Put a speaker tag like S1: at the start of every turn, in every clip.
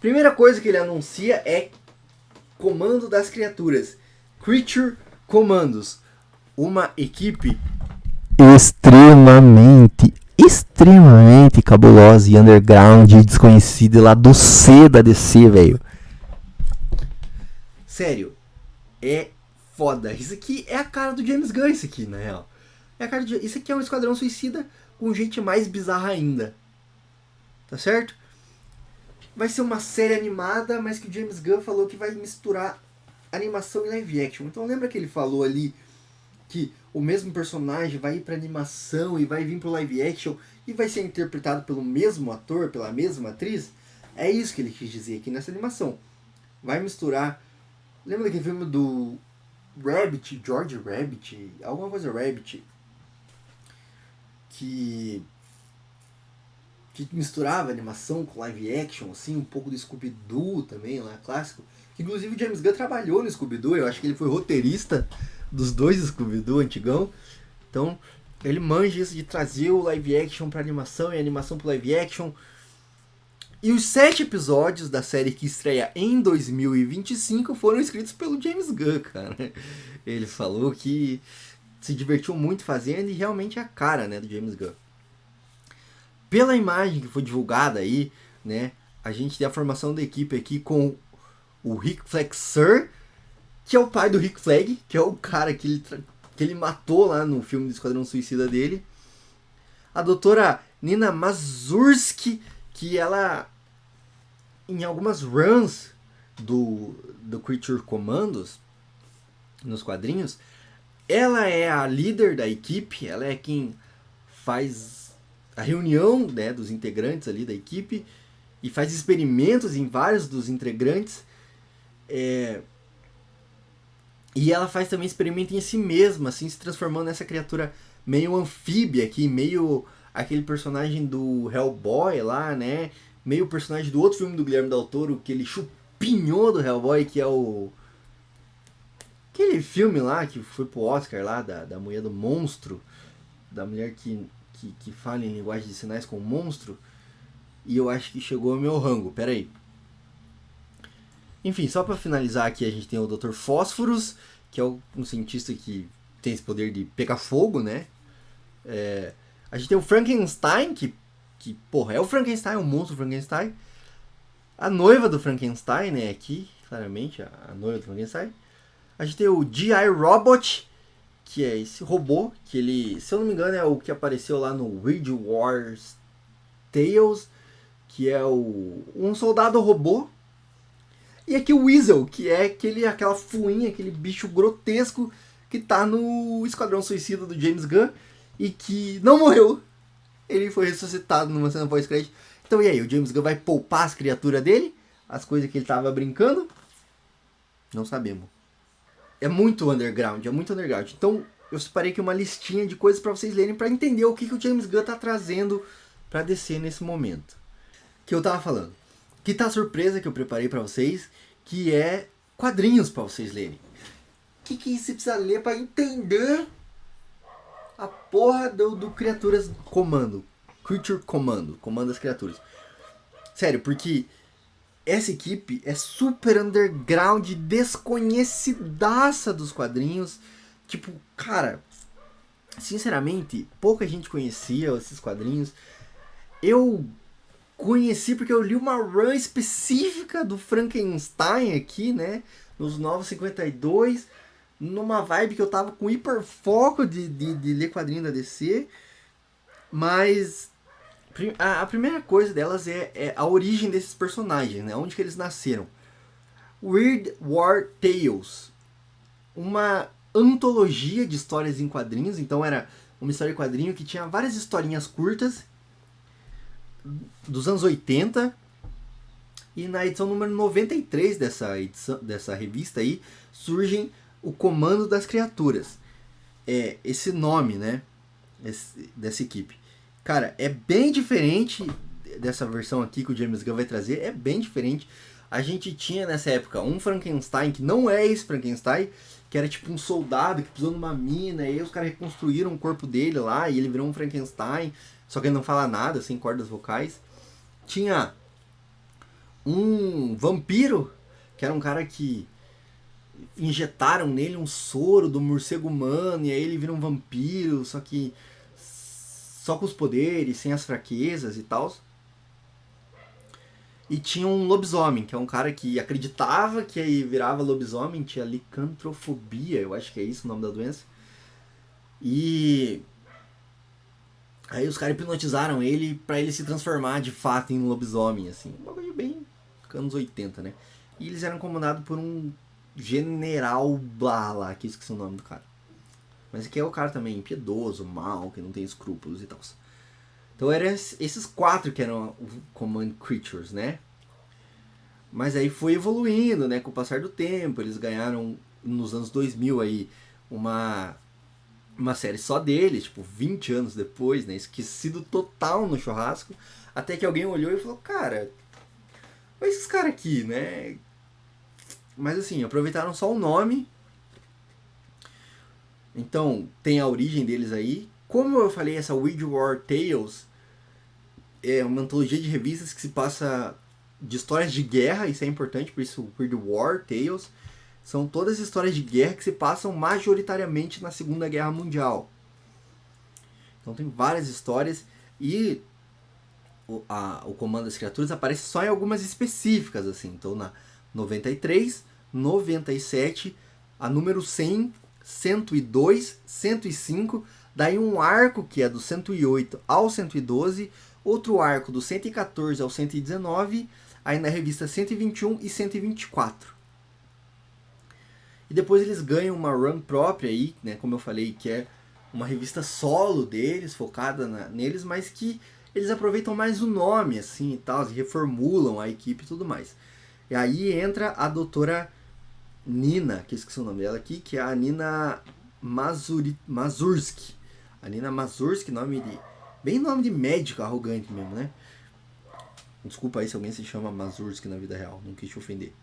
S1: Primeira coisa que ele anuncia é Comando das Criaturas. Creature Commandos. Uma equipe
S2: extremamente cabulosa e underground e desconhecida lá do C da DC, velho.
S1: Sério, é foda. Isso aqui é a cara do James Gunn, isso aqui, na real. É a cara de... Isso aqui é um Esquadrão Suicida com gente mais bizarra ainda. Tá certo? Vai ser uma série animada, mas que o James Gunn falou que vai misturar animação e live action. Então lembra que ele falou ali que o mesmo personagem vai ir pra animação e vai vir pro live action e vai ser interpretado pelo mesmo ator, pela mesma atriz? É isso que ele quis dizer aqui nessa animação. Vai misturar... Lembra daquele filme do Rabbit, George Rabbit, alguma coisa Rabbit, que misturava animação com live action, assim, um pouco do Scooby-Doo também, lá, clássico. Que, inclusive o James Gunn trabalhou no Scooby-Doo, eu acho que ele foi roteirista dos dois Scooby-Doo antigão. Então, ele manja isso de trazer o live action pra animação e a animação pro live action. E os 7 episódios da série que estreia em 2025 foram escritos pelo James Gunn, cara. Ele falou que se divertiu muito fazendo e realmente é a cara, né, do James Gunn. Pela imagem que foi divulgada aí, né, a gente tem a formação da equipe aqui com o Rick Flexer, que é o pai do Rick Flag, que é o cara que ele matou lá no filme do Esquadrão Suicida dele. A doutora Nina Mazursky, que ela, em algumas runs do Creature Commandos, nos quadrinhos, ela é a líder da equipe, ela é quem faz a reunião, né, dos integrantes ali da equipe e faz experimentos em vários dos integrantes. E ela faz também experimento em si mesma, assim, se transformando nessa criatura meio anfíbia aqui, meio aquele personagem do Hellboy lá, né? Meio personagem do outro filme do Guilherme Del Toro, que ele chupinhou do Hellboy, que é o... Aquele filme lá que foi pro Oscar lá, da mulher do monstro, da mulher que fala em linguagem de sinais com o monstro. E eu acho que chegou ao meu rango, peraí. Enfim, só pra finalizar aqui, a gente tem o Dr. Fósforos, que é um cientista que tem esse poder de pegar fogo, né? A gente tem o Frankenstein, que porra, é o Frankenstein, o monstro Frankenstein. A noiva do Frankenstein, né, aqui, claramente, a noiva do Frankenstein. A gente tem o G.I. Robot, que é esse robô, que ele, se eu não me engano, é o que apareceu lá no Weird Wars Tales, que é um soldado robô. E aqui o Weasel, que é aquela fuinha, aquele bicho grotesco que tá no Esquadrão Suicida do James Gunn e que não morreu. Ele foi ressuscitado numa cena pós-crédito. Então e aí, o James Gunn vai poupar as criaturas dele? As coisas que ele tava brincando? Não sabemos. É muito underground, é muito underground. Então eu separei aqui uma listinha de coisas para vocês lerem para entender o que o James Gunn tá trazendo para DC nesse momento. Que eu tava falando. Que tá a surpresa que eu preparei para vocês, que é quadrinhos para vocês lerem. O que você precisa ler para entender a porra do Criaturas Comando. Creature Comando. Comando das Criaturas. Sério, porque essa equipe é super underground, desconhecidaça dos quadrinhos. Tipo, cara, sinceramente, pouca gente conhecia esses quadrinhos. Eu conheci porque eu li uma run específica do Frankenstein aqui, né? Nos Novos 52, numa vibe que eu tava com hiperfoco de ler quadrinho da DC. Mas a primeira coisa delas é a origem desses personagens, né? Onde que eles nasceram. Weird War Tales. Uma antologia de histórias em quadrinhos. Então era uma história em quadrinho que tinha várias historinhas curtas dos anos 80. E na edição número 93 dessa revista aí, surgem o Comando das Criaturas. É esse nome, né? Dessa equipe. Cara, é bem diferente dessa versão aqui que o James Gunn vai trazer. É bem diferente. A gente tinha nessa época um Frankenstein que não é esse Frankenstein, que era tipo um soldado que pisou numa mina, e aí os caras reconstruíram o corpo dele lá, e ele virou um Frankenstein, só que ele não fala nada, sem cordas vocais. Tinha um vampiro, que era um cara que injetaram nele um soro do morcego humano, e aí ele vira um vampiro, só que só com os poderes, sem as fraquezas e tal. E tinha um lobisomem, que é um cara que acreditava que aí virava lobisomem, tinha licantrofobia, eu acho que é isso o nome da doença. E aí os caras hipnotizaram ele pra ele se transformar de fato em um lobisomem, assim. Um bagulho bem anos 80, né? E eles eram comandados por um general blá lá, que esqueci o nome do cara. Mas aqui é o cara também impiedoso, mau, que não tem escrúpulos e tal. Então eram esses 4 que eram o Command Creatures, né? Mas aí foi evoluindo, né? Com o passar do tempo, eles ganharam nos anos 2000 aí uma série só deles, tipo 20 anos depois, né? Esquecido total no churrasco. Até que alguém olhou e falou, cara, olha esses caras aqui, né? Mas assim, aproveitaram só o nome. Então, tem a origem deles aí. Como eu falei, essa Weird War Tales é uma antologia de revistas que se passa de histórias de guerra, isso é importante, por isso Weird War Tales. São todas histórias de guerra que se passam majoritariamente na Segunda Guerra Mundial. Então tem várias histórias e o Comando das Criaturas aparece só em algumas específicas, assim. Então na 93, 97, a número 100, 102, 105, daí um arco que é do 108 ao 112, outro arco do 114 ao 119, aí na revista 121 e 124. E depois eles ganham uma run própria aí, né, como eu falei, que é uma revista solo deles, focada neles, mas que eles aproveitam mais o nome, assim, e tal, e reformulam a equipe e tudo mais. E aí entra a doutora Nina, que eu esqueci o nome dela aqui, que é a Nina Mazursky. A Nina Mazursky, bem nome de médico arrogante mesmo, né? Desculpa aí se alguém se chama Mazursky na vida real, não quis te ofender.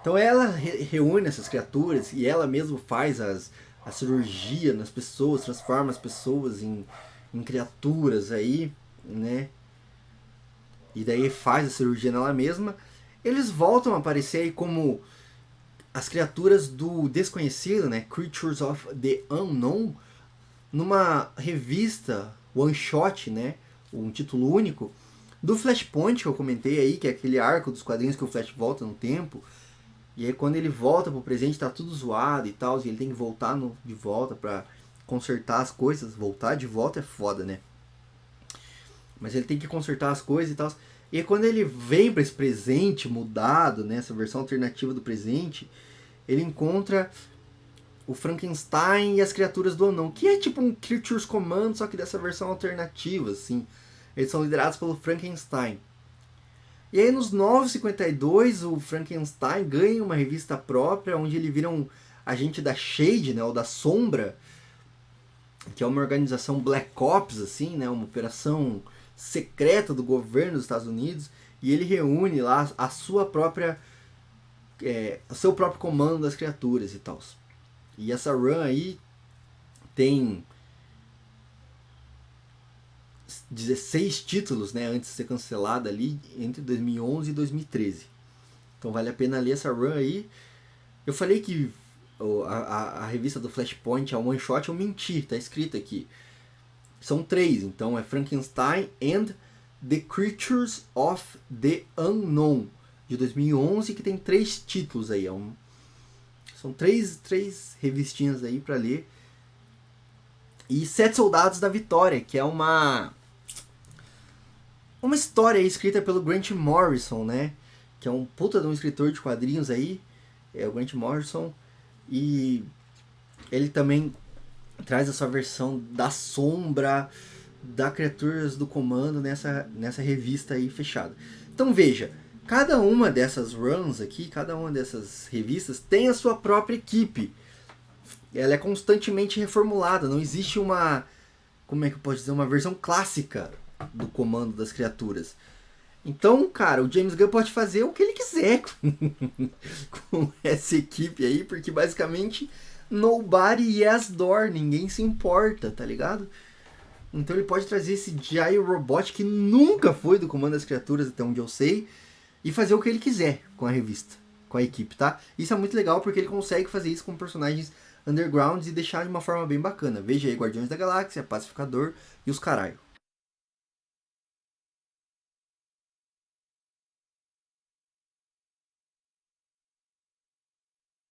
S1: Então ela reúne essas criaturas e ela mesma faz a cirurgia nas pessoas, transforma as pessoas em criaturas aí, né? E daí faz a cirurgia nela mesma. Eles voltam a aparecer aí como as criaturas do desconhecido, né? Creatures of the Unknown, numa revista one shot, né? Um título único do Flashpoint que eu comentei aí, que é aquele arco dos quadrinhos que o Flash volta no tempo. E aí quando ele volta pro presente tá tudo zoado e tal, e ele tem que voltar de volta pra consertar as coisas. Voltar de volta é foda, né? Mas ele tem que consertar as coisas e tal. E aí quando ele vem para esse presente mudado, né, essa versão alternativa do presente, ele encontra o Frankenstein e as criaturas do Anão, que é tipo um Creatures Command, só que dessa versão alternativa, assim. Eles são liderados pelo Frankenstein. E aí nos 952 o Frankenstein ganha uma revista própria, onde ele vira um agente da Shade, né, ou da Sombra, que é uma organização Black Ops, assim, né, uma operação secreta do governo dos Estados Unidos, e ele reúne lá a sua própria o seu próprio comando das criaturas e tal. E essa run aí tem 16 títulos, né, antes de ser cancelada ali entre 2011 e 2013. Então vale a pena ler essa run aí. Eu falei que a revista do Flashpoint é um one shot, eu menti, tá escrito aqui. São 3, então é Frankenstein and the Creatures of the Unknown, de 2011, que tem 3 títulos aí. São 3 revistinhas aí pra ler. E 7 Soldados da Vitória, que é uma história aí escrita pelo Grant Morrison, né? Que é um puta de um escritor de quadrinhos aí, é o Grant Morrison, e ele também traz a sua versão da Sombra, da Criaturas do Comando nessa revista aí fechada. Então veja, cada uma dessas runs aqui, cada uma dessas revistas tem a sua própria equipe. Ela é constantemente reformulada, não existe como é que eu posso dizer, uma versão clássica do Comando das Criaturas. Então, cara, o James Gunn pode fazer o que ele quiser com essa equipe aí, porque basicamente nobody yes door, ninguém se importa, tá ligado? Então ele pode trazer esse Gyro Robot que nunca foi do Comando das Criaturas, até onde eu sei, e fazer o que ele quiser com a revista, com a equipe, tá? Isso é muito legal porque ele consegue fazer isso com personagens undergrounds e deixar de uma forma bem bacana. Veja aí Guardiões da Galáxia, Pacificador e os caralho.